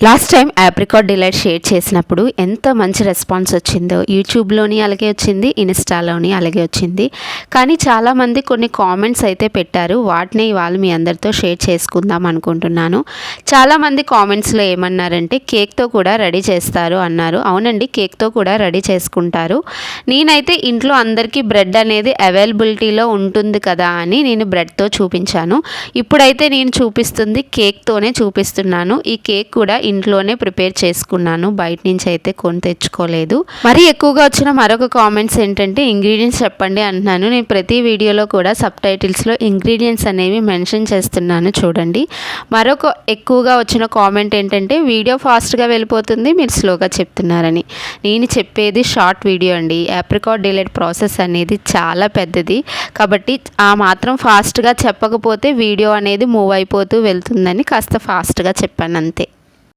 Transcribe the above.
Last time apricot delight share చేసినప్పుడు ఎంత మంచి రెస్పాన్స్ వచ్చిందో, యూట్యూబ్లోని అలాగే వచ్చింది, ఇన్స్టాలోని అలాగే వచ్చింది. కానీ చాలామంది కొన్ని కామెంట్స్ అయితే పెట్టారు. వాటిని ఇవాళ మీ అందరితో షేర్ చేసుకుందాం అనుకుంటున్నాను. చాలామంది కామెంట్స్లో ఏమన్నారంటే కేక్తో కూడా రెడీ చేస్తారు అన్నారు. అవునండి, కేక్తో కూడా రెడీ చేసుకుంటారు. నేనైతే ఇంట్లో అందరికీ బ్రెడ్ అనేది అవైలబిలిటీలో ఉంటుంది కదా అని నేను బ్రెడ్తో చూపించాను. ఇప్పుడైతే నేను చూపిస్తుంది కేక్తోనే చూపిస్తున్నాను. ఈ కేక్ కూడా ఇంట్లోనే ప్రిపేర్ చేసుకున్నాను, బయట నుంచి అయితే కొని తెచ్చుకోలేదు. మరి ఎక్కువగా వచ్చిన మరొక కామెంట్స్ ఏంటంటే ఇంగ్రీడియంట్స్ చెప్పండి అంటున్నాను. నేను ప్రతి వీడియోలో కూడా సబ్ టైటిల్స్లో ఇంగ్రీడియంట్స్ అనేవి మెన్షన్ చేస్తున్నాను చూడండి. మరొక ఎక్కువగా వచ్చిన కామెంట్ ఏంటంటే వీడియో ఫాస్ట్గా వెళ్ళిపోతుంది, మీరు స్లోగా చెప్తున్నారని. నేను చెప్పేది షార్ట్ వీడియో అండి. ఆప్రికాట్ డిలైట్ ప్రాసెస్ అనేది చాలా పెద్దది కాబట్టి ఆ మాత్రం ఫాస్ట్గా చెప్పకపోతే వీడియో అనేది మూవ్ అయిపోతూ వెళ్తుందని కాస్త ఫాస్ట్గా చెప్పాను అంతే.